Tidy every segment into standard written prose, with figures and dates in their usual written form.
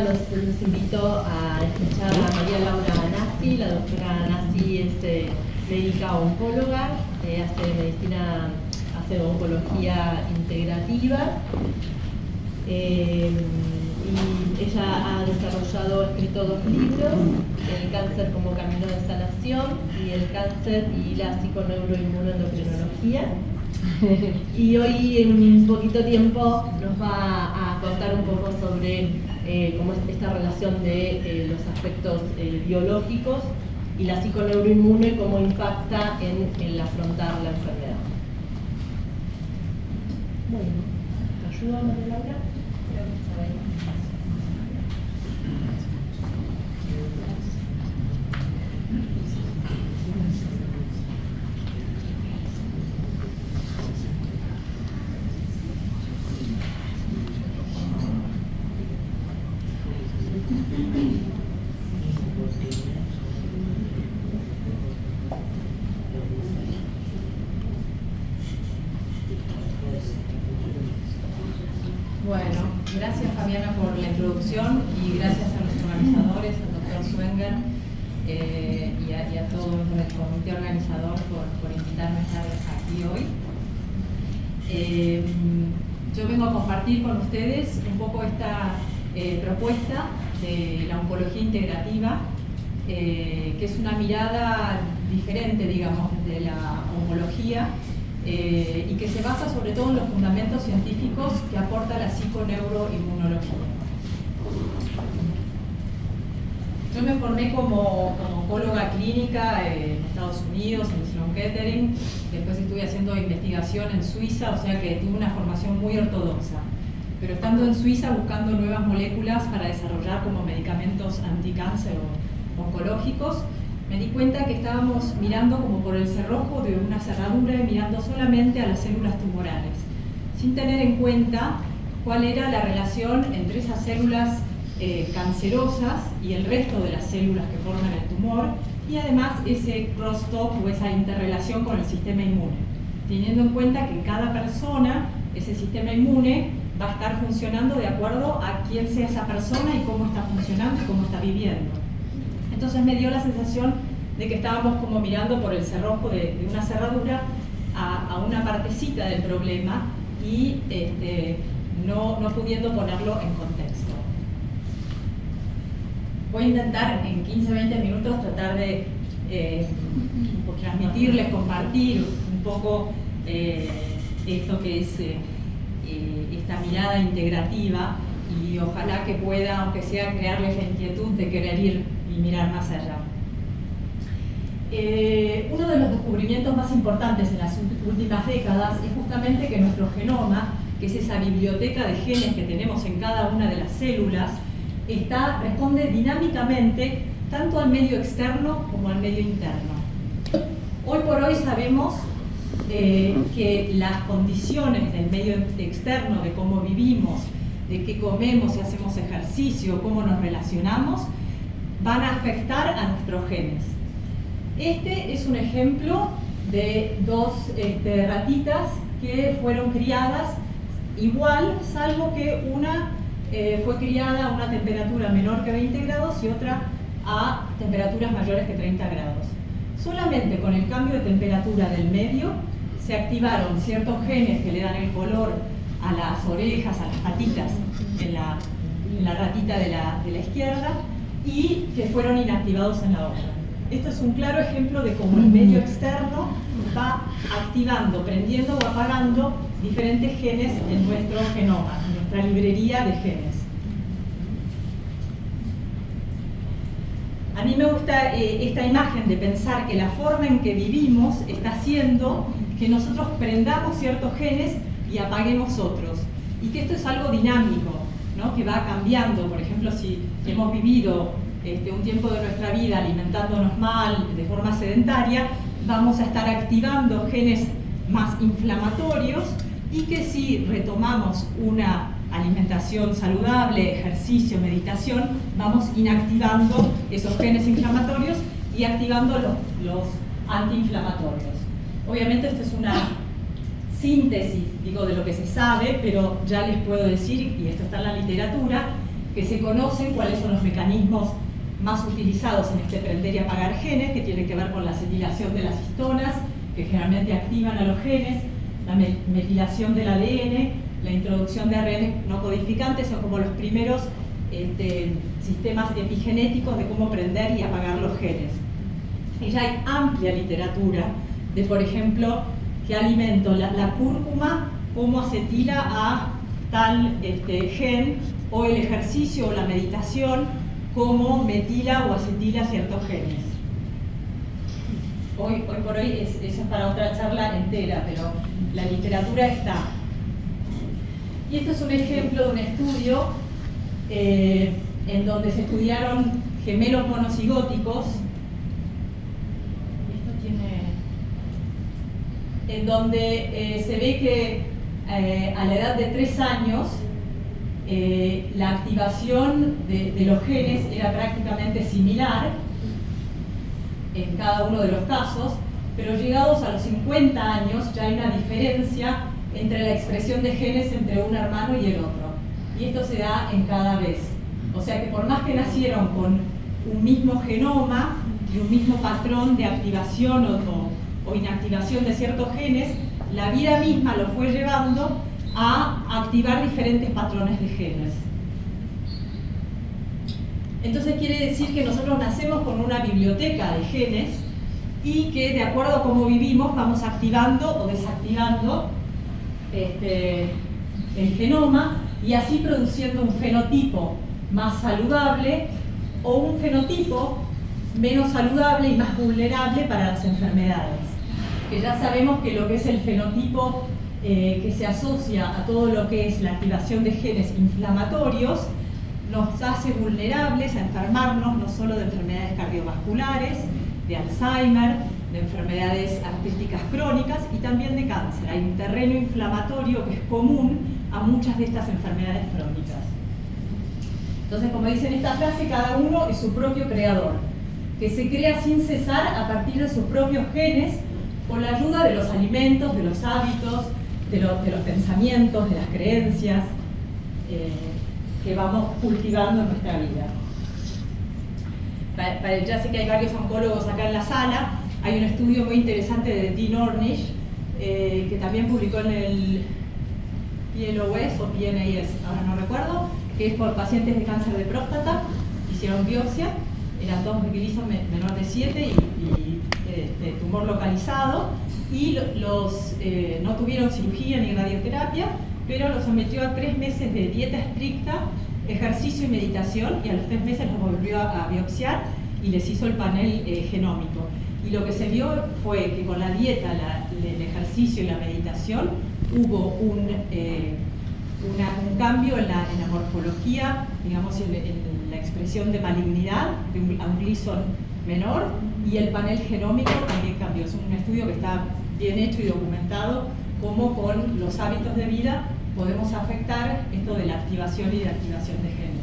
ahora los invito a escuchar a María Laura Nassi. La doctora Nassi es médica oncóloga, hace oncología integrativa. Y ella ha escrito 2 libros, El cáncer como camino de sanación y El cáncer y la psiconeuroinmunoendocrinología. Y hoy en poquito tiempo nos va a contar un poco sobre cómo es esta relación de los aspectos biológicos y la psiconeuroinmune y cómo impacta en el afrontar la enfermedad. Bueno, ¿te ayuda, María Laura? Bueno, gracias Fabiana por la introducción y gracias a nuestros organizadores, al doctor Swenger y a todo el comité organizador por invitarme a estar aquí hoy. Yo vengo a compartir con ustedes un poco esta propuesta de la oncología integrativa, que es una mirada diferente, digamos, de la oncología, y que se basa sobre todo en los fundamentos científicos que aporta la psiconeuroinmunología. Yo me formé como oncóloga clínica en Estados Unidos, en Sloan Kettering. Después estuve haciendo investigación en Suiza, o sea que tuve una formación muy ortodoxa. Pero estando en Suiza buscando nuevas moléculas para desarrollar como medicamentos anticáncer o oncológicos, me di cuenta que estábamos mirando como por el cerrojo de una cerradura y mirando solamente a las células tumorales, sin tener en cuenta cuál era la relación entre esas células cancerosas y el resto de las células que forman el tumor, y además ese crosstalk o esa interrelación con el sistema inmune, teniendo en cuenta que en cada persona ese sistema inmune va a estar funcionando de acuerdo a quién sea esa persona y cómo está funcionando y cómo está viviendo. Entonces me dio la sensación de que estábamos como mirando por el cerrojo de una cerradura a una partecita del problema y no pudiendo ponerlo en contexto. Voy a intentar en 15-20 minutos tratar de transmitirles, compartir un poco esto que es esta mirada integrativa, y ojalá que pueda, aunque sea, crearles la inquietud de querer ir y mirar más allá. Uno de los descubrimientos más importantes en las últimas décadas es justamente que nuestro genoma, que es esa biblioteca de genes que tenemos en cada una de las células, responde dinámicamente tanto al medio externo como al medio interno. Hoy por hoy sabemos que las condiciones del medio externo, de cómo vivimos, de qué comemos, si hacemos ejercicio, cómo nos relacionamos, van a afectar a nuestros genes. Este es un ejemplo de 2 ratitas que fueron criadas igual, salvo que una fue criada a una temperatura menor que 20 grados y otra a temperaturas mayores que 30 grados. Solamente con el cambio de temperatura del medio se activaron ciertos genes que le dan el color a las orejas, a las patitas en la ratita de la izquierda, y que fueron inactivados en la otra. Esto es un claro ejemplo de cómo el medio externo va activando, prendiendo o apagando diferentes genes en nuestro genoma, en nuestra librería de genes. A mí me gusta esta imagen de pensar que la forma en que vivimos está haciendo que nosotros prendamos ciertos genes y apaguemos otros, y que esto es algo dinámico, ¿no? Que va cambiando. Por ejemplo, si hemos vivido un tiempo de nuestra vida alimentándonos mal, de forma sedentaria, vamos a estar activando genes más inflamatorios, y que si retomamos una alimentación saludable, ejercicio, meditación, vamos inactivando esos genes inflamatorios y activando los antiinflamatorios. Obviamente esto es una síntesis, digo, de lo que se sabe, pero ya les puedo decir, y esto está en la literatura, que se conocen cuáles son los mecanismos más utilizados en este prender y apagar genes, que tienen que ver con la acetilación de las histonas, que generalmente activan a los genes, la metilación del ADN, la introducción de ARN no codificantes, son como los primeros sistemas epigenéticos de cómo prender y apagar los genes. Y ya hay amplia literatura de, por ejemplo, qué alimento, la cúrcuma, cómo acetila a tal gen, o el ejercicio o la meditación, cómo metila o acetila ciertos genes. Hoy por hoy eso es para otra charla entera, pero la literatura está. Y esto es un ejemplo de un estudio en donde se estudiaron gemelos monocigóticos. En donde se ve que a la edad de 3 años la activación de los genes era prácticamente similar en cada uno de los casos, pero llegados a los 50 años ya hay una diferencia entre la expresión de genes entre un hermano y el otro. Y esto se da en cada vez. O sea que por más que nacieron con un mismo genoma y un mismo patrón de activación o inactivación de ciertos genes, la vida misma lo fue llevando a activar diferentes patrones de genes. Entonces quiere decir que nosotros nacemos con una biblioteca de genes y que de acuerdo a cómo vivimos vamos activando o desactivando el genoma y así produciendo un fenotipo más saludable o un fenotipo menos saludable y más vulnerable para las enfermedades. Que ya sabemos que lo que es el fenotipo que se asocia a todo lo que es la activación de genes inflamatorios nos hace vulnerables a enfermarnos no solo de enfermedades cardiovasculares, de Alzheimer, de enfermedades artríticas crónicas y también de cáncer. Hay un terreno inflamatorio que es común a muchas de estas enfermedades crónicas. Entonces, como dice en esta frase, cada uno es su propio creador, que se crea sin cesar a partir de sus propios genes con la ayuda de los alimentos, de los hábitos, de los pensamientos, de las creencias que vamos cultivando en nuestra vida. Ya sé que hay varios oncólogos acá en la sala. Hay un estudio muy interesante de Dean Ornish, que también publicó en el PLOS o PNAS, ahora no recuerdo, que es por pacientes de cáncer de próstata. Hicieron biopsia, eran todos grisos menor de 7 y tumor localizado, y no tuvieron cirugía ni radioterapia, pero los sometió a 3 meses de dieta estricta, ejercicio y meditación, y a los 3 meses los volvió a biopsiar y les hizo el panel genómico. Y lo que se vio fue que con la dieta, el ejercicio y la meditación hubo un cambio en la morfología, digamos, en la expresión de malignidad a un Gleason menor, y el panel genómico también cambió. Es un estudio que está bien hecho y documentado, cómo con los hábitos de vida podemos afectar esto de la activación y desactivación de genes.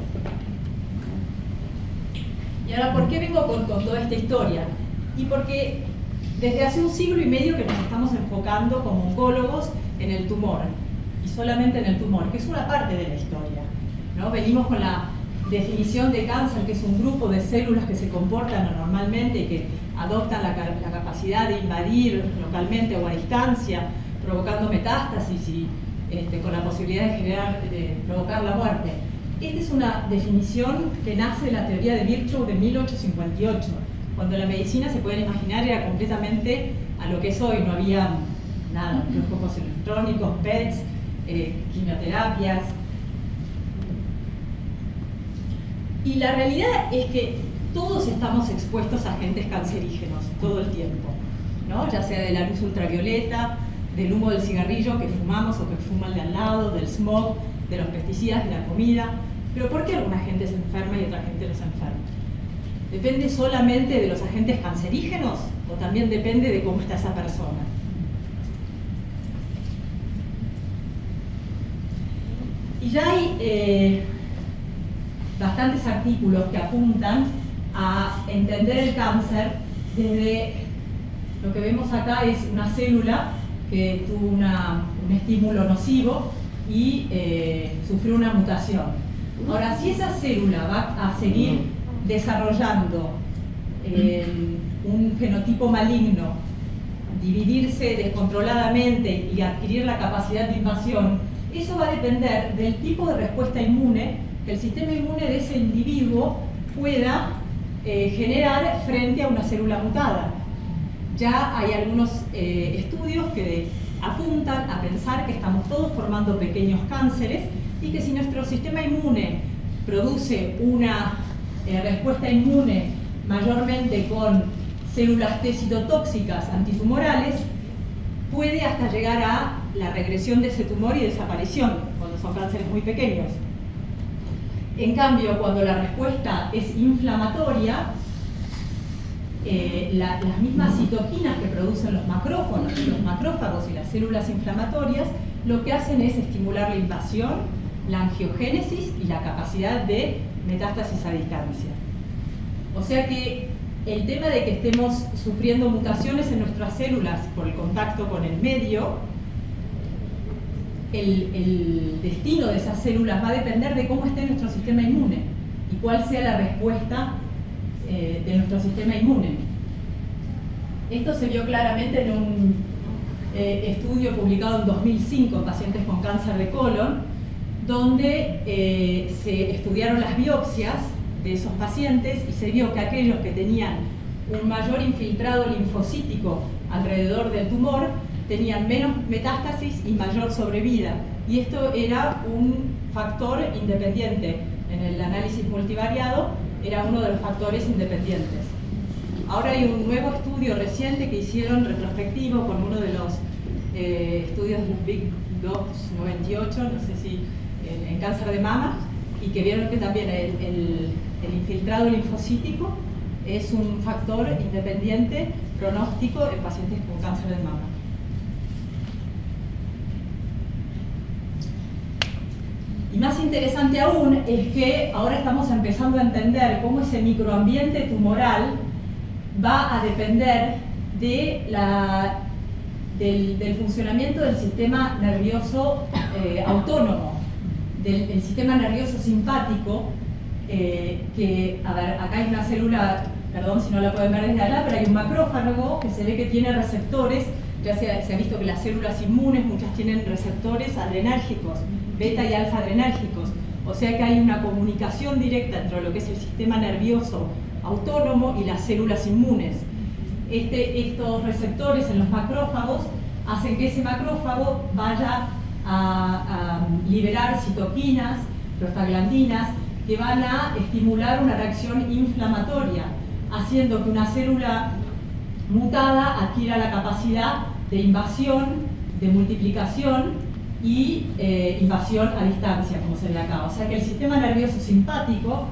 Y ahora, ¿por qué vengo con toda esta historia? Y porque desde hace 1 siglo y medio que nos estamos enfocando como oncólogos en el tumor, y solamente en el tumor, que es una parte de la historia, ¿no? Venimos con la definición de cáncer, que es un grupo de células que se comportan anormalmente y que adoptan la capacidad de invadir localmente o a distancia, provocando metástasis y con la posibilidad de provocar la muerte. Esta es una definición que nace de la teoría de Virchow de 1858, cuando la medicina, se pueden imaginar, era completamente a lo que es hoy. No había nada, microscopios electrónicos, PETs, quimioterapias. Y la realidad es que todos estamos expuestos a agentes cancerígenos todo el tiempo, ¿no? Ya sea de la luz ultravioleta, del humo del cigarrillo que fumamos o que fuma el de al lado, del smog, de los pesticidas, de la comida. Pero ¿por qué alguna gente se enferma y otra gente no se enferma? ¿Depende solamente de los agentes cancerígenos o también depende de cómo está esa persona? Y ya hay bastantes artículos que apuntan a entender el cáncer desde lo que vemos acá. Es una célula que tuvo un estímulo nocivo y sufrió una mutación. Ahora, si esa célula va a seguir desarrollando un fenotipo maligno, dividirse descontroladamente y adquirir la capacidad de invasión, eso va a depender del tipo de respuesta inmune que el sistema inmune de ese individuo pueda generar frente a una célula mutada. Ya hay algunos estudios que apuntan a pensar que estamos todos formando pequeños cánceres y que si nuestro sistema inmune produce una respuesta inmune mayormente con células T citotóxicas antitumorales, puede hasta llegar a la regresión de ese tumor y desaparición, cuando son cánceres muy pequeños. En cambio, cuando la respuesta es inflamatoria, las mismas citoquinas que producen los macrófagos y las células inflamatorias, lo que hacen es estimular la invasión, la angiogénesis y la capacidad de metástasis a distancia. O sea que el tema de que estemos sufriendo mutaciones en nuestras células por el contacto con el medio, el destino de esas células va a depender de cómo esté nuestro sistema inmune y cuál sea la respuesta de nuestro sistema inmune. Esto se vio claramente en un estudio publicado en 2005 en pacientes con cáncer de colon, donde se estudiaron las biopsias de esos pacientes y se vio que aquellos que tenían un mayor infiltrado linfocítico alrededor del tumor tenían menos metástasis y mayor sobrevida. Y esto era un factor independiente. En el análisis multivariado era uno de los factores independientes. Ahora hay un nuevo estudio reciente que hicieron retrospectivo con uno de los estudios del Big 298, no sé si en cáncer de mama, y que vieron que también el infiltrado linfocítico es un factor independiente pronóstico en pacientes con cáncer de mama. Y más interesante aún es que ahora estamos empezando a entender cómo ese microambiente tumoral va a depender de del funcionamiento del sistema nervioso autónomo, del sistema nervioso simpático, que, a ver, acá hay una célula, perdón si no la pueden ver desde acá, pero hay un macrófago que se ve que tiene receptores. Ya se ha visto que las células inmunes, muchas tienen receptores adrenérgicos, beta y alfa adrenérgicos. O sea que hay una comunicación directa entre lo que es el sistema nervioso autónomo y las células inmunes. Estos receptores en los macrófagos hacen que ese macrófago vaya a liberar citoquinas, prostaglandinas, que van a estimular una reacción inflamatoria, haciendo que una célula mutada adquiera la capacidad de invasión, de multiplicación y invasión a distancia, como se ve acá. O sea que el sistema nervioso simpático,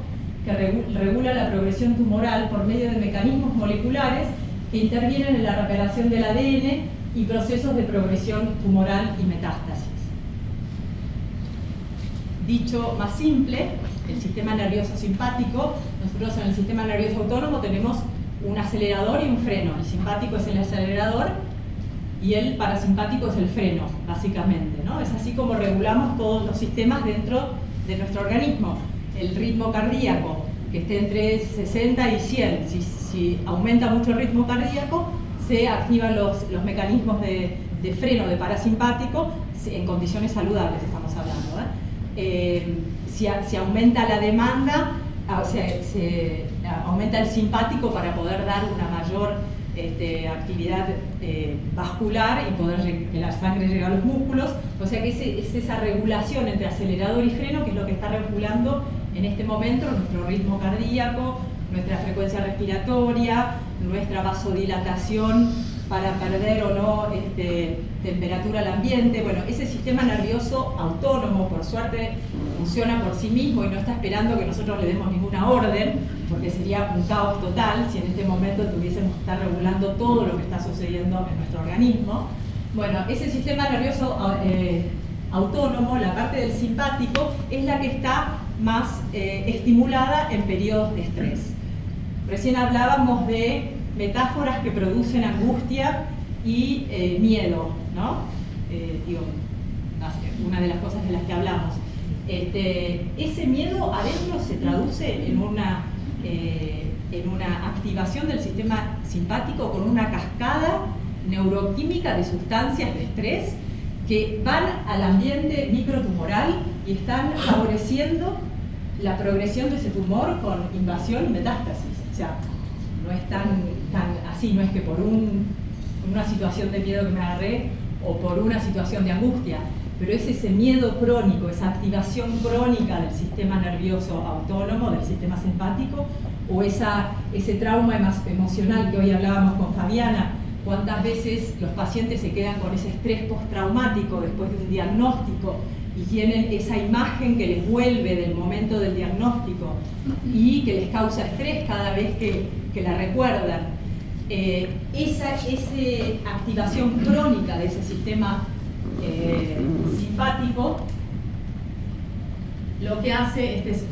que regula la progresión tumoral por medio de mecanismos moleculares que intervienen en la reparación del ADN y procesos de progresión tumoral y metástasis. Dicho más simple, el sistema nervioso simpático, nosotros en el sistema nervioso autónomo tenemos un acelerador y un freno. El simpático es el acelerador y el parasimpático es el freno, básicamente, ¿no? Es así como regulamos todos los sistemas dentro de nuestro organismo. El ritmo cardíaco, que esté entre 60 y 100. Si aumenta mucho el ritmo cardíaco, se activan los mecanismos de freno de parasimpático en condiciones saludables, estamos hablando, si aumenta la demanda, se aumenta el simpático para poder dar una mayor actividad vascular y poder que la sangre llegue a los músculos. O sea que es esa regulación entre acelerador y freno que es lo que está regulando en este momento nuestro ritmo cardíaco, nuestra frecuencia respiratoria, nuestra vasodilatación para perder o no temperatura al ambiente. Bueno, ese sistema nervioso autónomo, por suerte, funciona por sí mismo y no está esperando que nosotros le demos ninguna orden, porque sería un caos total si en este momento tuviésemos que estar regulando todo lo que está sucediendo en nuestro organismo. Bueno, ese sistema nervioso autónomo, la parte del simpático, es la que está más estimulada en periodos de estrés. Recién hablábamos de metáforas que producen angustia y miedo, ¿no? Una de las cosas de las que hablamos. ese miedo adentro se traduce en una activación del sistema simpático con una cascada neuroquímica de sustancias de estrés que van al ambiente microtumoral y están favoreciendo la progresión de ese tumor con invasión y metástasis. O sea, no es tan así, no es que por una situación de miedo que me agarré o por una situación de angustia, pero es ese miedo crónico, esa activación crónica del sistema nervioso autónomo, del sistema simpático, o ese trauma emocional que hoy hablábamos con Fabiana. Cuántas veces los pacientes se quedan con ese estrés postraumático después de un diagnóstico y tienen esa imagen que les vuelve del momento del diagnóstico y que les causa estrés cada vez que la recuerdan. Esa activación crónica de ese sistema simpático, lo que hace, este es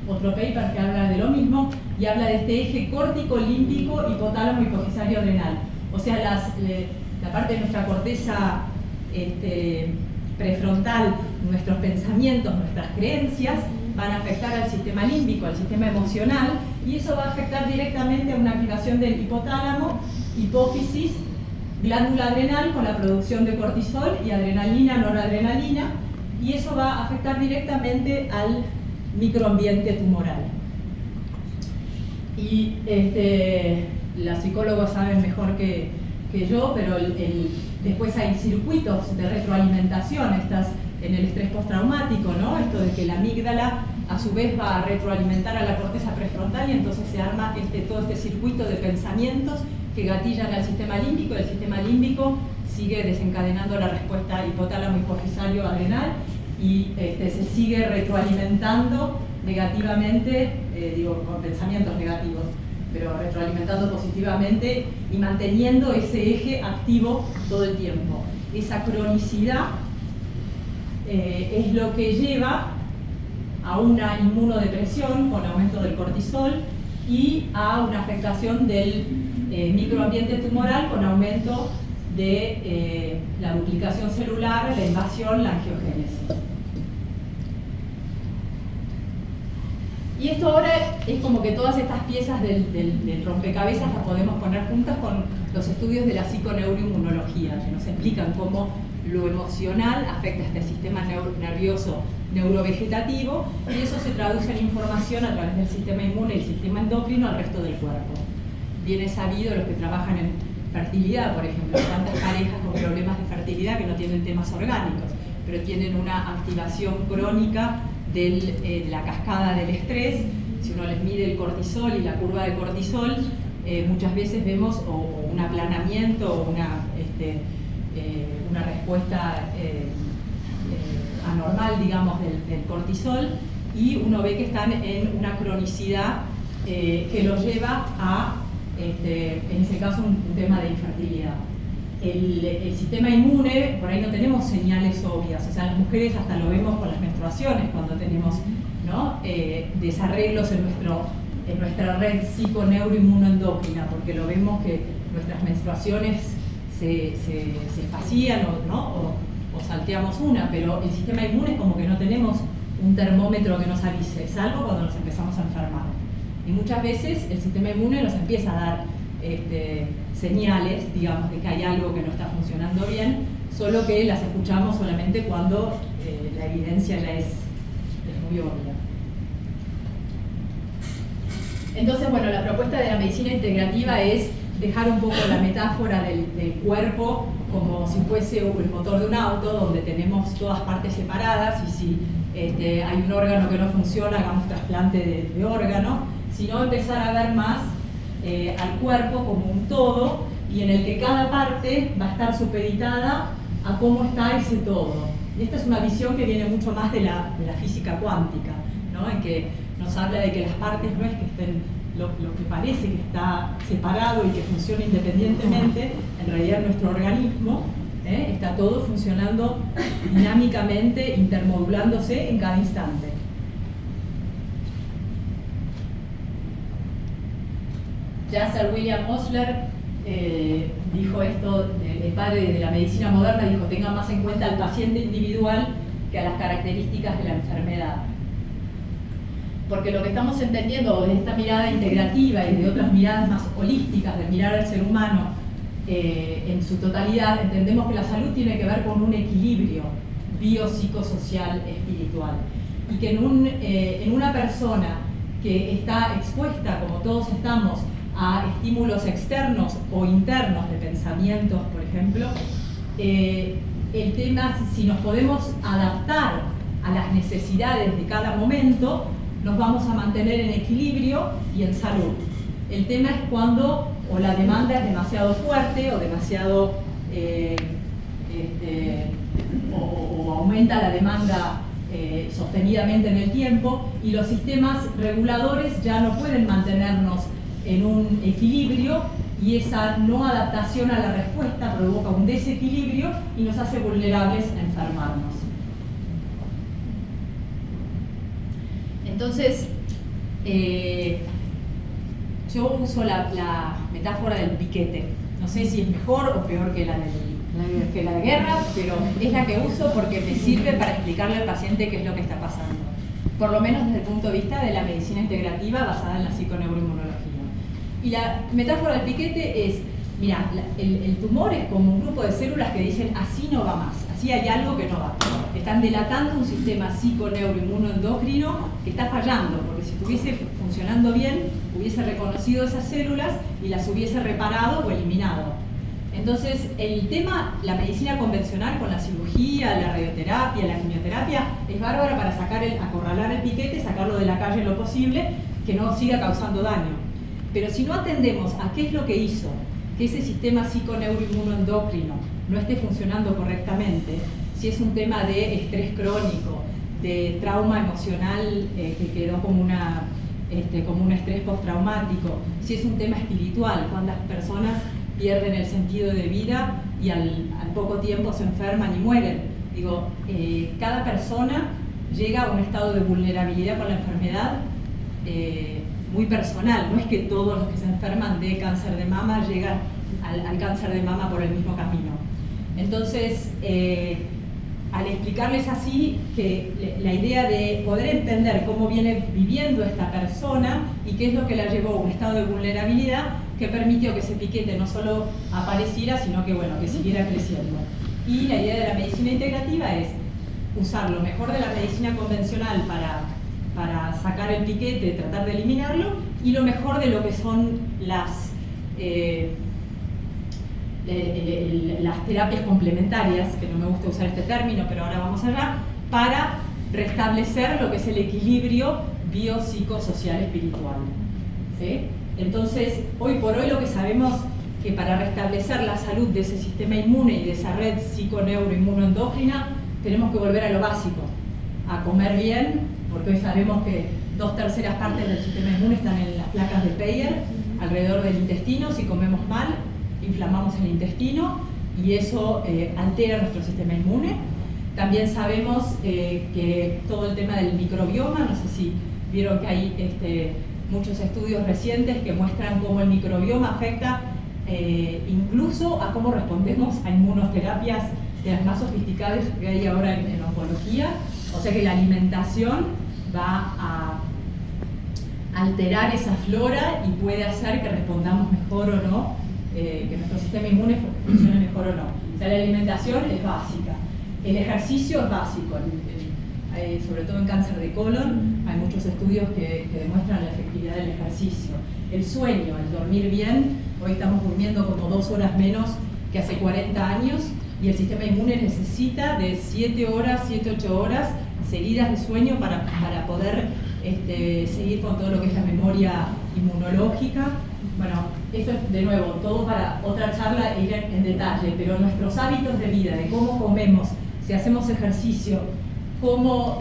otro paper que habla de lo mismo y habla de este eje córtico, límbico, hipotálamo, hipofisario adrenal. O sea, la parte de nuestra corteza prefrontal, nuestros pensamientos, nuestras creencias van a afectar al sistema límbico, al sistema emocional, y eso va a afectar directamente a una activación del hipotálamo, hipófisis, glándula adrenal con la producción de cortisol y adrenalina, noradrenalina, y eso va a afectar directamente al microambiente tumoral. Y los psicólogos saben mejor que yo, pero después hay circuitos de retroalimentación en el estrés postraumático, ¿no? Esto de que la amígdala a su vez va a retroalimentar a la corteza prefrontal y entonces se arma todo este circuito de pensamientos que gatillan al sistema límbico, y el sistema límbico sigue desencadenando la respuesta hipotálamo hipofisario adrenal y se sigue retroalimentando negativamente, con pensamientos negativos, pero retroalimentando positivamente y manteniendo ese eje activo todo el tiempo. Esa cronicidad es lo que lleva a una inmunodepresión con aumento del cortisol y a una afectación del microambiente tumoral con aumento de la duplicación celular, la invasión, la angiogénesis. Y esto ahora es como que todas estas piezas del rompecabezas las podemos poner juntas con los estudios de la psiconeuroinmunología, que nos explican cómo lo emocional afecta a este sistema nervioso neurovegetativo y eso se traduce en información a través del sistema inmune y el sistema endocrino al resto del cuerpo. Bien es sabido, los que trabajan en fertilidad, por ejemplo, tantas parejas con problemas de fertilidad que no tienen temas orgánicos, pero tienen una activación crónica de la cascada del estrés. Si uno les mide el cortisol y la curva de cortisol, muchas veces vemos un aplanamiento o una respuesta anormal, digamos, del cortisol, y uno ve que están en una cronicidad que los lleva a, en ese caso, un tema de infertilidad. El sistema inmune, por ahí no tenemos señales obvias, o sea, las mujeres hasta lo vemos con las menstruaciones, cuando tenemos, ¿no?, desarreglos en nuestra red psiconeuroinmunoendocrina, porque lo vemos que nuestras menstruaciones se vacían o salteamos una, pero el sistema inmune es como que no tenemos un termómetro que nos avise, salvo cuando nos empezamos a enfermar. Y muchas veces el sistema inmune nos empieza a dar señales, digamos, de que hay algo que no está funcionando bien, solo que las escuchamos solamente cuando la evidencia ya es muy obvia. Entonces, bueno, la propuesta de la medicina integrativa es dejar un poco la metáfora del cuerpo como si fuese el motor de un auto, donde tenemos todas partes separadas y si hay un órgano que no funciona, hagamos trasplante de órgano, sino empezar a ver más al cuerpo como un todo y en el que cada parte va a estar supeditada a cómo está ese todo. Y esta es una visión que viene mucho más de la física cuántica, ¿no?, en que nos habla de que las partes no es que estén lo que parece que está separado y que funciona independientemente, en realidad nuestro organismo está todo funcionando dinámicamente, intermodulándose en cada instante. Ya Sir William Osler dijo esto, el padre de la medicina moderna, dijo: tengan más en cuenta al paciente individual que a las características de la enfermedad. Porque lo que estamos entendiendo de esta mirada integrativa y de otras miradas más holísticas de mirar al ser humano en su totalidad, entendemos que la salud tiene que ver con un equilibrio biopsicosocial espiritual. Y que en una persona que está expuesta, como todos estamos, a estímulos externos o internos de pensamientos, por ejemplo, el tema, si nos podemos adaptar a las necesidades de cada momento, nos vamos a mantener en equilibrio y en salud. El tema es cuando o la demanda es demasiado fuerte o demasiado o aumenta la demanda sostenidamente en el tiempo, y los sistemas reguladores ya no pueden mantenernos en un equilibrio, y esa no adaptación a la respuesta provoca un desequilibrio y nos hace vulnerables a enfermarnos. Entonces, yo uso la metáfora del piquete. No sé si es mejor o peor que la de guerra, pero es la que uso porque me sirve para explicarle al paciente qué es lo que está pasando. Por lo menos desde el punto de vista de la medicina integrativa basada en la psiconeuroinmunología. Y la metáfora del piquete es, mira, el tumor es como un grupo de células que dicen así no va más, así hay algo que no va. Están delatando un sistema psiconeuroinmunoendocrino que está fallando, porque si estuviese funcionando bien, hubiese reconocido esas células y las hubiese reparado o eliminado. Entonces, el tema, la medicina convencional con la cirugía, la radioterapia, la quimioterapia, es bárbara para acorralar el piquete, sacarlo de la calle lo posible, que no siga causando daño. Pero si no atendemos a qué es lo que hizo que ese sistema psiconeuroinmunoendocrino no esté funcionando correctamente, si es un tema de estrés crónico, de trauma emocional que quedó como un estrés postraumático, si es un tema espiritual, cuántas personas pierden el sentido de vida y al poco tiempo se enferman y mueren. Digo, cada persona llega a un estado de vulnerabilidad con la enfermedad muy personal. No es que todos los que se enferman de cáncer de mama llegan al cáncer de mama por el mismo camino. Entonces, al explicarles así, que la idea de poder entender cómo viene viviendo esta persona y qué es lo que la llevó a un estado de vulnerabilidad que permitió que ese piquete no solo apareciera, sino que, bueno, que siguiera creciendo. Y la idea de la medicina integrativa es usar lo mejor de la medicina convencional para sacar el piquete, tratar de eliminarlo, y lo mejor de lo que son las terapias complementarias, que no me gusta usar este término, pero ahora vamos allá, para restablecer lo que es el equilibrio biopsicosocial espiritual. ¿Sí? Entonces, hoy por hoy lo que sabemos que para restablecer la salud de ese sistema inmune y de esa red psiconeuroinmunoendocrina, tenemos que volver a lo básico, a comer bien, porque hoy sabemos que 2/3 partes del sistema inmune están en las placas de Peyer, alrededor del intestino. Si comemos mal, inflamamos el intestino y eso altera nuestro sistema inmune. También sabemos que todo el tema del microbioma, no sé si vieron que hay muchos estudios recientes que muestran cómo el microbioma afecta incluso a cómo respondemos a inmunoterapias de las más sofisticadas que hay ahora en oncología. O sea que la alimentación va a alterar esa flora y puede hacer que respondamos mejor o no, que nuestro sistema inmune funcione mejor o no. O sea, la alimentación es básica, el ejercicio es básico, sobre todo en cáncer de colon hay muchos estudios que demuestran la efectividad del ejercicio. El sueño, el dormir bien, hoy estamos durmiendo como 2 horas menos que hace 40 años y el sistema inmune necesita de 7 horas, 8 horas seguidas de sueño para poder seguir con todo lo que es la memoria inmunológica. Bueno, esto es de nuevo todo para otra charla e ir en detalle, pero nuestros hábitos de vida, de cómo comemos, si hacemos ejercicio, cómo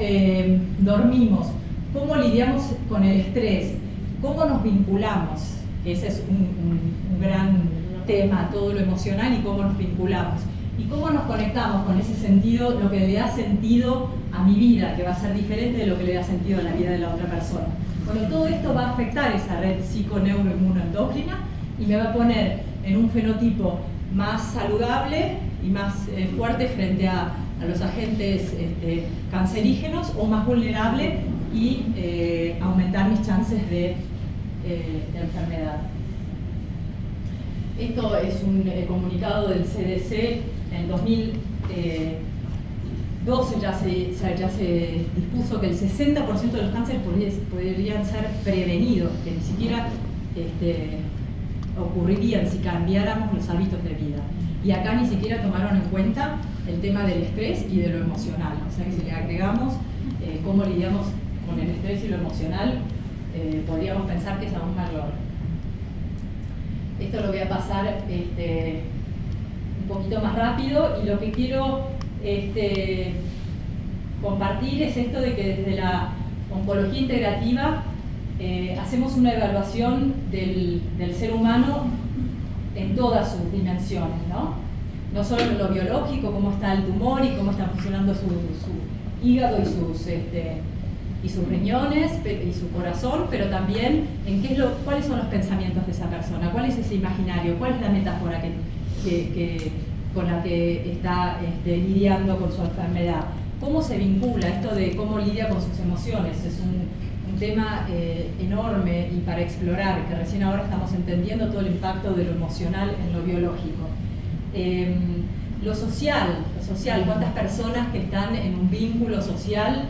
dormimos, cómo lidiamos con el estrés, cómo nos vinculamos, que ese es un gran tema, todo lo emocional y cómo nos vinculamos. Y cómo nos conectamos con ese sentido, lo que le da sentido a mi vida, que va a ser diferente de lo que le da sentido a la vida de la otra persona. Bueno, todo esto va a afectar esa red psiconeuroinmunoendocrina y me va a poner en un fenotipo más saludable y más fuerte frente a a los agentes cancerígenos o más vulnerable y aumentar mis chances de enfermedad. Esto es un comunicado del CDC. En 2012 ya se dispuso que el 60% de los cánceres podrían ser prevenidos, que ni siquiera ocurrirían si cambiáramos los hábitos de vida. Y acá ni siquiera tomaron en cuenta el tema del estrés y de lo emocional. O sea que si le agregamos cómo lidiamos con el estrés y lo emocional, podríamos pensar que es aún mayor. Esto lo voy a pasar un poquito más rápido, y lo que quiero compartir es esto de que desde la oncología integrativa hacemos una evaluación del ser humano en todas sus dimensiones, ¿no? No solo en lo biológico, cómo está el tumor y cómo están funcionando su hígado y sus riñones y su corazón, pero también en cuáles son los pensamientos de esa persona, cuál es ese imaginario, cuál es la metáfora con la que está lidiando con su enfermedad, cómo se vincula esto de cómo lidia con sus emociones. Es un tema enorme y para explorar, que recién ahora estamos entendiendo todo el impacto de lo emocional en lo biológico. Lo social, cuántas personas que están en un vínculo social,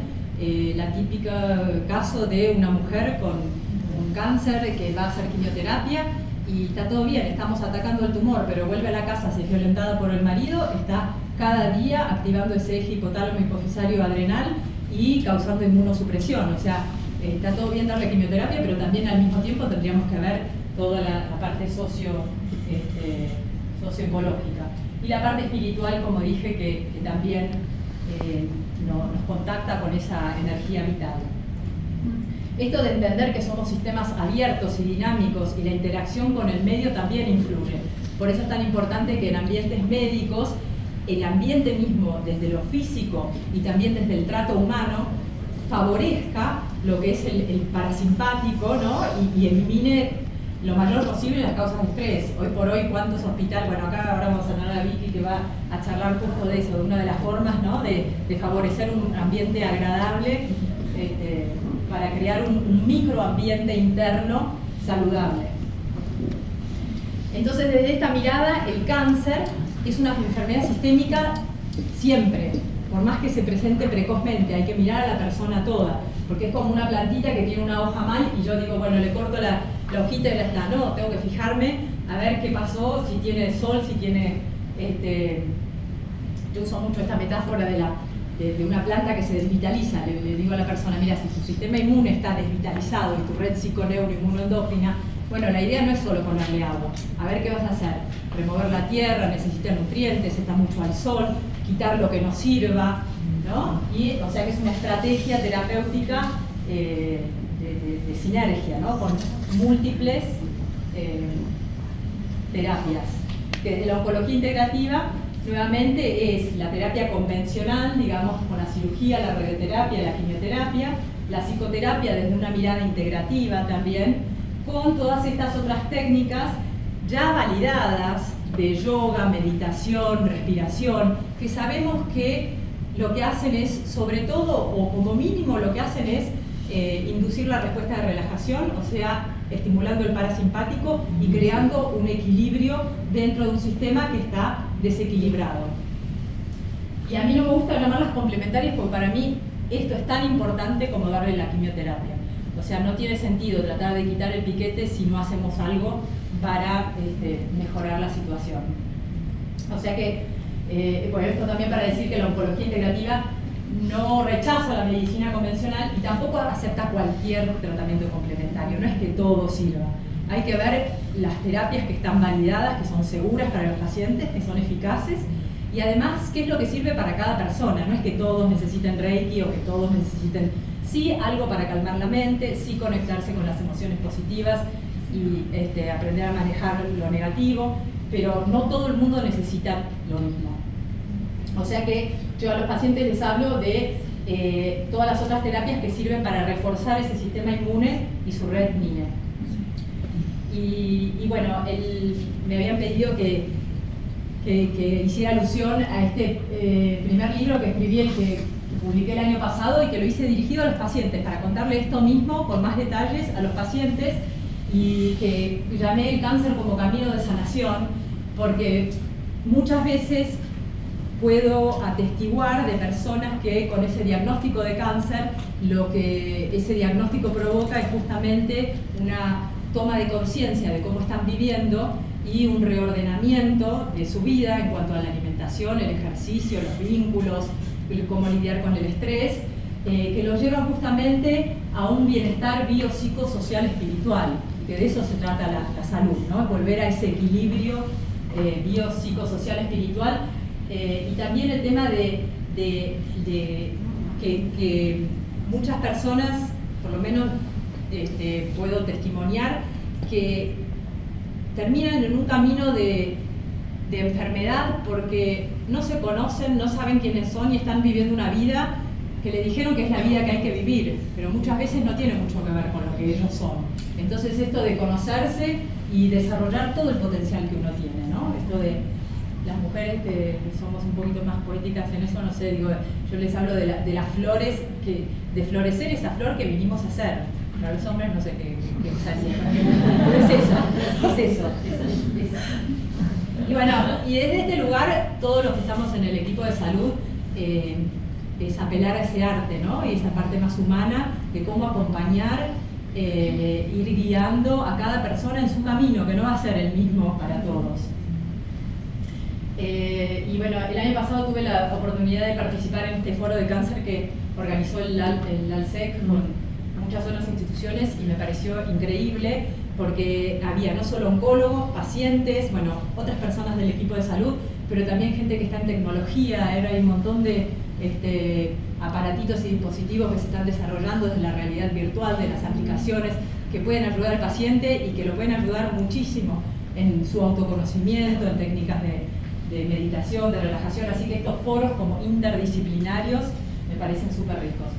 la típica caso de una mujer con un cáncer que va a hacer quimioterapia y está todo bien, estamos atacando el tumor, pero vuelve a la casa, se es violentada por el marido, está cada día activando ese eje hipotálamo hipofisario adrenal y causando inmunosupresión. O sea, está todo bien darle quimioterapia, pero también al mismo tiempo tendríamos que ver toda la parte socioecológica. Y la parte espiritual, como dije, que también nos contacta con esa energía vital. Esto de entender que somos sistemas abiertos y dinámicos y la interacción con el medio también influye. Por eso es tan importante que en ambientes médicos el ambiente mismo, desde lo físico y también desde el trato humano, favorezca lo que es el parasimpático, ¿no? y elimine lo mayor posible las causas de estrés. Hoy por hoy, ¿cuántos hospitales? Bueno, acá ahora vamos a tener a Vicky que va a charlar justo de eso, de una de las formas, ¿no? de favorecer un ambiente agradable para crear un microambiente interno saludable. Entonces, desde esta mirada, el cáncer es una enfermedad sistémica siempre, por más que se presente precozmente. Hay que mirar a la persona toda, porque es como una plantita que tiene una hoja mal y yo digo, bueno, le corto la hojita y ya está. No, tengo que fijarme a ver qué pasó, si tiene sol, si tiene... Yo uso mucho esta metáfora de una planta que se desvitaliza. Le digo a la persona, mira, si tu sistema inmune está desvitalizado y tu red psiconeuroinmunoendocrina, bueno, la idea no es solo ponerle agua. A ver qué vas a hacer. Remover la tierra, necesita nutrientes, está mucho al sol, quitar lo que no sirva, ¿no? Y, o sea que es una estrategia terapéutica de sinergia, ¿no? Con múltiples terapias. Que desde la oncología integrativa, nuevamente, es la terapia convencional, digamos, con la cirugía, la radioterapia, la quimioterapia, la psicoterapia desde una mirada integrativa también, con todas estas otras técnicas ya validadas de yoga, meditación, respiración, que sabemos que lo que hacen es, sobre todo, o como mínimo lo que hacen es inducir la respuesta de relajación, o sea, estimulando el parasimpático y creando un equilibrio dentro de un sistema que está desequilibrado. Y a mí no me gusta llamarlas complementarias porque para mí esto es tan importante como darle la quimioterapia. O sea, no tiene sentido tratar de quitar el piquete si no hacemos algo para mejorar la situación. O sea que, bueno, esto también para decir que la oncología integrativa no rechaza la medicina convencional y tampoco acepta cualquier tratamiento complementario. No es que todo sirva. Hay que ver las terapias que están validadas, que son seguras para los pacientes, que son eficaces, y además qué es lo que sirve para cada persona. No es que todos necesiten Reiki o que todos necesiten, sí, algo para calmar la mente, sí conectarse con las emociones positivas y aprender a manejar lo negativo, pero no todo el mundo necesita lo mismo. O sea que yo a los pacientes les hablo de todas las otras terapias que sirven para reforzar ese sistema inmune y su red MINE. Y bueno, me habían pedido que que hiciera alusión a este primer libro que escribí, el que publiqué el año pasado y que lo hice dirigido a los pacientes, para contarle esto mismo con más detalles a los pacientes, y que llamé El cáncer como camino de sanación, porque muchas veces puedo atestiguar de personas que con ese diagnóstico de cáncer, lo que ese diagnóstico provoca es justamente una toma de conciencia de cómo están viviendo y un reordenamiento de su vida en cuanto a la alimentación, el ejercicio, los vínculos, cómo lidiar con el estrés, que lo lleva justamente a un bienestar biopsicosocial espiritual, que de eso se trata la salud, ¿no? Volver a ese equilibrio biopsicosocial espiritual, y también el tema de que muchas personas, por lo menos puedo testimoniar, que terminan en un camino de enfermedad porque no se conocen, no saben quiénes son y están viviendo una vida que le dijeron que es la vida que hay que vivir, pero muchas veces no tiene mucho que ver con lo que ellos son. Entonces esto de conocerse y desarrollar todo el potencial que uno tiene, ¿no? Esto de las mujeres que somos un poquito más poéticas en eso, no sé, digo, yo les hablo de las flores, de florecer esa flor que vinimos a hacer. Para los hombres no sé qué pero es eso. Y bueno, y desde este lugar, todos los que estamos en el equipo de salud, es apelar a ese arte, ¿no? Y esa parte más humana de cómo acompañar, ir guiando a cada persona en su camino, que no va a ser el mismo para todos. Y bueno, el año pasado tuve la oportunidad de participar en este foro de cáncer que organizó el ALSEC con muchas otras instituciones, y me pareció increíble porque había no solo oncólogos, pacientes, bueno, otras personas del equipo de salud, pero también gente que está en tecnología. Hay un montón de aparatitos y dispositivos que se están desarrollando desde la realidad virtual, de las aplicaciones que pueden ayudar al paciente y que lo pueden ayudar muchísimo en su autoconocimiento, en técnicas de meditación, de relajación. Así que estos foros como interdisciplinarios me parecen súper ricos.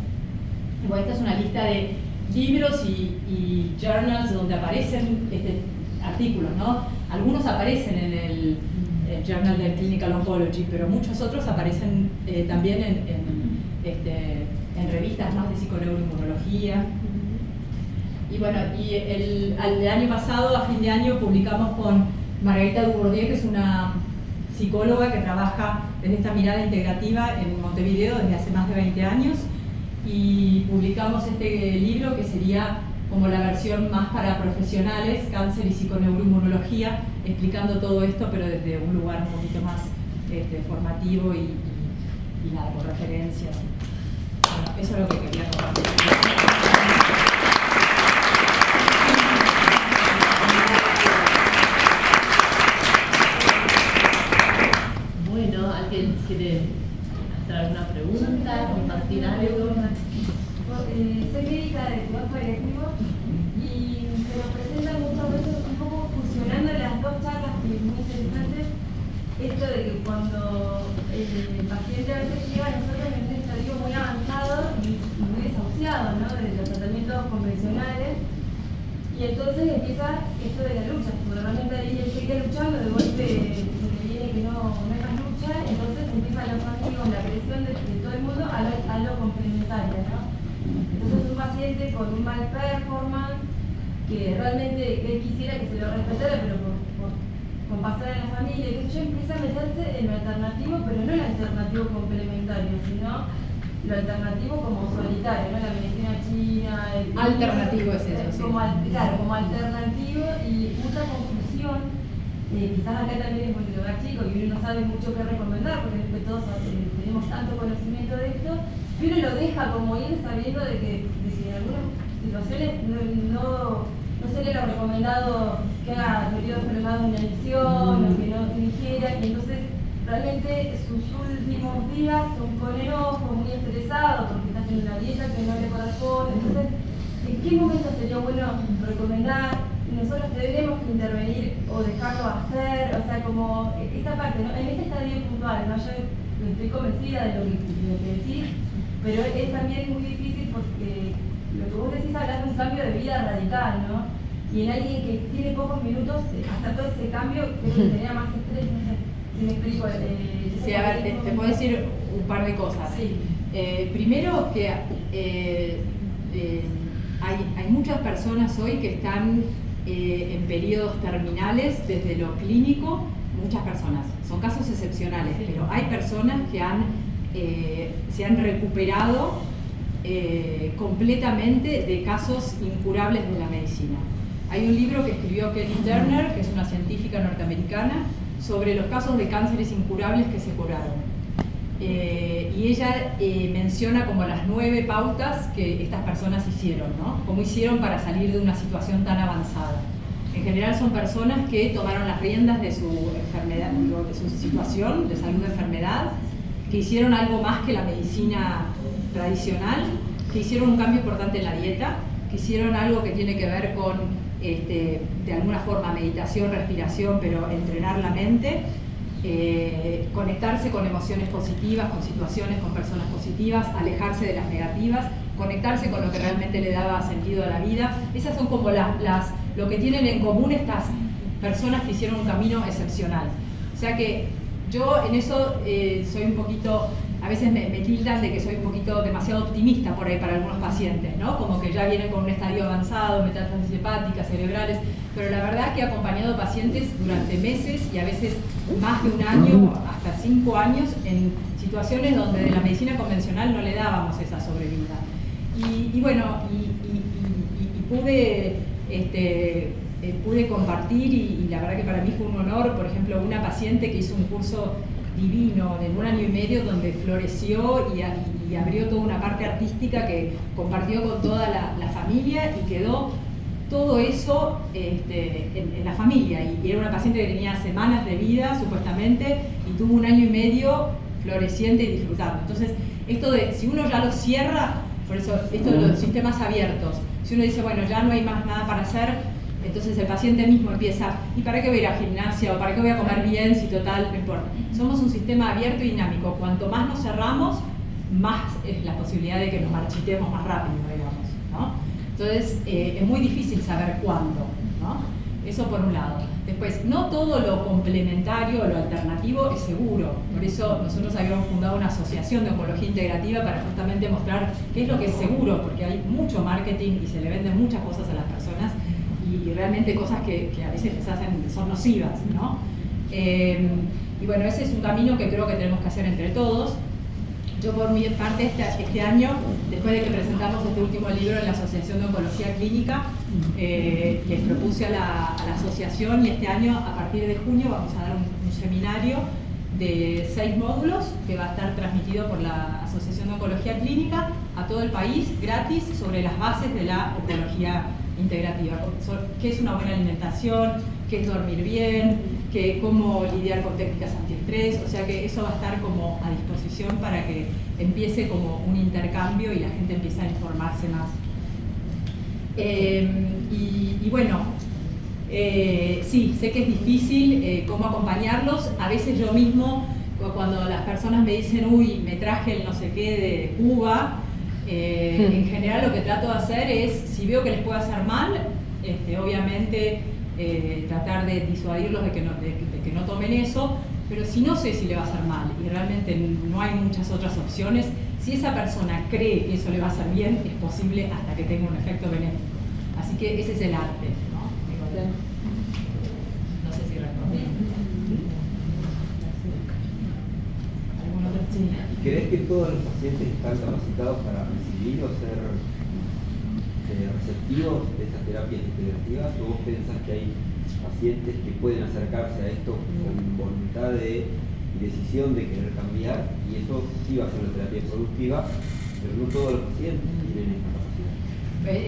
Bueno, esta es una lista de libros y journals donde aparecen artículos, ¿no? Algunos aparecen en el Journal de Clinical Oncology, pero muchos otros aparecen también en revistas más de psiconeuroinmunología. Y bueno, el año pasado, a fin de año, publicamos con Margarita Dubourdieu, que es una psicóloga que trabaja desde esta mirada integrativa en Montevideo desde hace más de 20 años, y publicamos este libro que sería como la versión más para profesionales, cáncer y psiconeuroinmunología, explicando todo esto, pero desde un lugar un poquito más formativo y nada, con referencias. Bueno, eso es lo que quería compartir. Bueno, ¿alguien quiere hacer alguna pregunta, compartir algo? Soy médica de trabajo electivo y se nos presentan muchas veces un poco fusionando las dos charlas, que es muy interesante, esto de que cuando el paciente a veces llega a nosotros en un estadio muy avanzado y muy desahuciado, ¿no?, de los tratamientos convencionales, y entonces empieza esto de la lucha, porque realmente ahí él sigue luchando, de golpe le viene que no hay más lucha, entonces empieza la familia con la presión de todo el mundo a lo complementario, ¿no? Entonces un paciente con un mal performance, que realmente él quisiera que se lo respetara, pero con pasar en la familia, que yo empieza a meterse en lo alternativo, pero no el alternativo complementario, sino lo alternativo como solitario, ¿no? La medicina china. Alternativo es eso, sí. Claro, como alternativo, y mucha confusión. Quizás acá también es un lugar chico y uno no sabe mucho qué recomendar, porque todos tenemos tanto conocimiento de esto, pero lo deja como ir sabiendo de que en algunas situaciones no sería lo recomendado que haga periodos prolongados de inanición, o que no ingiera, y entonces realmente sus últimos días son con enojo, muy estresados porque está haciendo una dieta que no le corresponde. Entonces, ¿en qué momento sería bueno recomendar? Nosotros tendremos que intervenir o dejarlo hacer, o sea, como esta parte, ¿no? En este estadio puntual, ¿no? Yo estoy convencida de lo que decís, pero es también muy difícil porque lo que vos decís hablas de un cambio de vida radical, ¿no? Y en alguien que tiene pocos minutos, hacer todo ese cambio, creo que genera más estrés, no sé. Si me explico. Sí, a ver, te puedo decir un par de cosas. Sí. Primero que hay muchas personas hoy que están en periodos terminales desde lo clínico, muchas personas, son casos excepcionales, Sí. pero hay personas que se han recuperado completamente de casos incurables de la medicina. Hay un libro que escribió Kelly Turner, que es una científica norteamericana, sobre los casos de cánceres incurables que se curaron. Y ella menciona como las 9 pautas que estas personas hicieron, ¿no? Cómo hicieron para salir de una situación tan avanzada. En general son personas que tomaron las riendas de su enfermedad, de su situación de salud de enfermedad, que hicieron algo más que la medicina tradicional, que hicieron un cambio importante en la dieta, que hicieron algo que tiene que ver con, de alguna forma, meditación, respiración, pero entrenar la mente, conectarse con emociones positivas, con situaciones, con personas positivas, alejarse de las negativas, conectarse con lo que realmente le daba sentido a la vida. Esas son como lo que tienen en común estas personas que hicieron un camino excepcional. O sea que yo en eso soy un poquito, a veces me tildan de que soy un poquito demasiado optimista por ahí para algunos pacientes, ¿no? Como que ya vienen con un estadio avanzado, metástasis hepáticas, cerebrales, pero la verdad que he acompañado pacientes durante meses y a veces más de un año, hasta 5 años, en situaciones donde de la medicina convencional no le dábamos esa sobrevida. Y bueno, pude compartir y la verdad que para mí fue un honor, por ejemplo, una paciente que hizo un curso divino de 1 año y medio donde floreció y abrió toda una parte artística que compartió con toda la familia y quedó todo eso en la familia. Y era una paciente que tenía semanas de vida supuestamente y tuvo 1 año y medio floreciente y disfrutando. Entonces, esto de si uno ya lo cierra, por eso esto de los sistemas abiertos, si uno dice, bueno, ya no hay más nada para hacer, entonces el paciente mismo empieza, ¿y para qué voy a ir a gimnasia? ¿O para qué voy a comer bien si total no importa? Somos un sistema abierto y dinámico. Cuanto más nos cerramos, más es la posibilidad de que nos marchitemos más rápido, digamos, ¿no? Entonces es muy difícil saber cuándo, ¿no? Eso por un lado. Después, no todo lo complementario o lo alternativo es seguro. Por eso nosotros habíamos fundado una asociación de oncología integrativa para justamente mostrar qué es lo que es seguro, porque hay mucho marketing y se le venden muchas cosas a las personas y realmente cosas que a veces les son nocivas, ¿no? Y bueno, ese es un camino que creo que tenemos que hacer entre todos. Yo por mi parte este año, después de que presentamos este último libro en la Asociación de Oncología Clínica, les propuse a la asociación y este año, a partir de junio, vamos a dar un seminario de 6 módulos que va a estar transmitido por la Asociación de Oncología Clínica a todo el país, gratis, sobre las bases de la oncología integrativa. ¿Qué es una buena alimentación? ¿Qué es dormir bien? ¿Cómo lidiar con técnicas antiestrés? O sea que eso va a estar como a disposición para que empiece como un intercambio y la gente empiece a informarse más. Y bueno, sí, sé que es difícil cómo acompañarlos. A veces yo mismo, cuando las personas me dicen, uy, me traje el no sé qué de Cuba, en general lo que trato de hacer es, si veo que les puede hacer mal, obviamente tratar de disuadirlos de que no tomen eso, pero si no sé si le va a hacer mal y realmente no hay muchas otras opciones, si esa persona cree que eso le va a hacer bien, es posible hasta que tenga un efecto benéfico. Así que ese es el arte, ¿no? No sé si respondí. ¿Algún otro? Sí. ¿Crees que todos los pacientes están capacitados para recibir o ser receptivos de estas terapias integrativas? ¿O vos pensás que hay pacientes que pueden acercarse a esto con voluntad y decisión de querer cambiar, y eso sí va a ser una terapia productiva, pero no todos los pacientes tienen esta capacidad?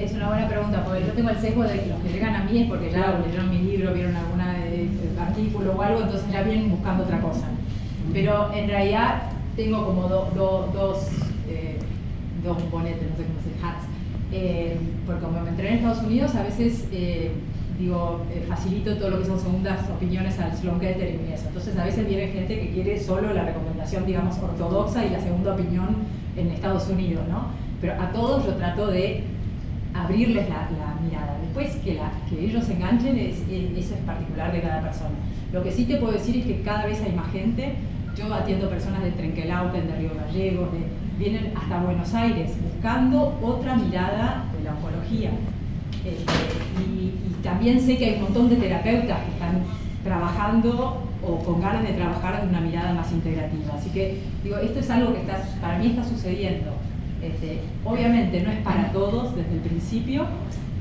Es una buena pregunta, porque yo tengo el sesgo de que los que llegan a mí es porque ya leyeron mi libro, vieron algún artículo o algo, entonces ya vienen buscando otra cosa. Pero en realidad tengo como dos bonetes, no sé cómo se dice, hats. Porque como me entrené en Estados Unidos, a veces facilito todo lo que son segundas opiniones al Sloan Kettering y eso. Entonces a veces viene gente que quiere solo la recomendación, digamos, ortodoxa y la segunda opinión en Estados Unidos, ¿no? Pero a todos yo trato de abrirles la mirada. Después que ellos se enganchen, eso es particular de cada persona. Lo que sí te puedo decir es que cada vez hay más gente. Yo atiendo personas de Trenquelauquen, de Río Gallegos, vienen hasta Buenos Aires buscando otra mirada de la oncología. Y también sé que hay un montón de terapeutas que están trabajando o con ganas de trabajar de una mirada más integrativa. Así que, digo, esto es algo que para mí está sucediendo. Obviamente no es para todos desde el principio,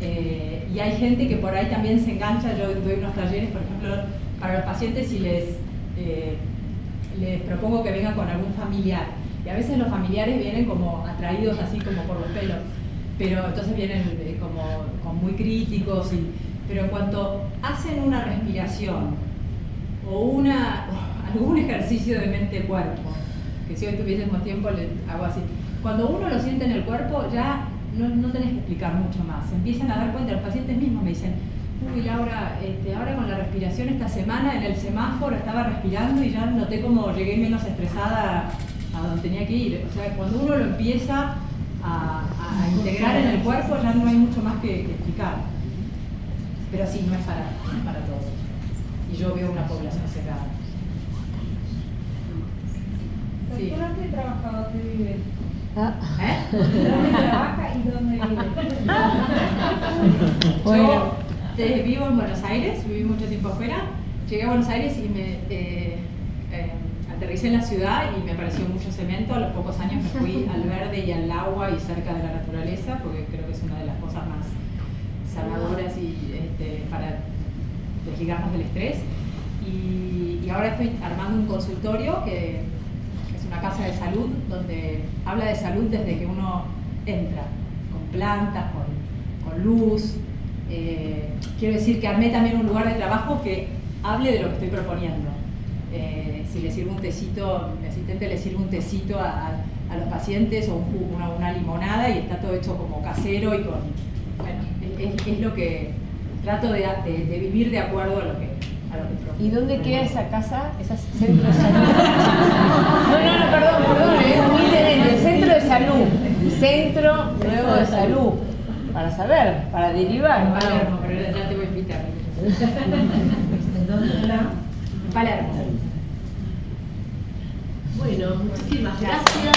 y hay gente que por ahí también se engancha. Yo doy unos talleres, por ejemplo, para los pacientes y les propongo que vengan con algún familiar. Y a veces los familiares vienen como atraídos así como por los pelos, pero entonces vienen como muy críticos. Pero en cuanto hacen una respiración o algún ejercicio de mente-cuerpo, que si hoy tuviésemos tiempo le hago así, cuando uno lo siente en el cuerpo ya no tenés que explicar mucho más. Se empiezan a dar cuenta, los pacientes mismos me dicen: uy, Laura, ahora con la respiración esta semana en el semáforo estaba respirando y ya noté como llegué menos estresada a donde tenía que ir. O sea, cuando uno lo empieza a integrar en el cuerpo ya no hay mucho más que explicar. Pero sí, no es para todos. Y yo veo una población cerrada. Sí. ¿Dónde trabaja? ¿Dónde vive? ¿Dónde trabaja y dónde vive? Bueno. Yo vivo en Buenos Aires, viví mucho tiempo afuera. Llegué a Buenos Aires y aterricé en la ciudad y me pareció mucho cemento. A los pocos años me fui al verde y al agua y cerca de la naturaleza, porque creo que es una de las cosas más sanadoras y para desligarnos del estrés. Y ahora estoy armando un consultorio que es una casa de salud donde habla de salud desde que uno entra, con plantas, con luz. Quiero decir que armé también un lugar de trabajo que hable de lo que estoy proponiendo. Si le sirvo un tecito, mi asistente le sirve un tecito a los pacientes o una limonada y está todo hecho como casero y es lo que trato de vivir de acuerdo a lo que propongo. ¿Y dónde queda esa casa? ¿Ese centro de salud? No, perdón, humildemente, centro de salud, centro nuevo de salud. Para saber, para derivar. En Palermo, pero ya te voy a invitar. ¿Dónde está? En Palermo. Bueno, muchísimas gracias.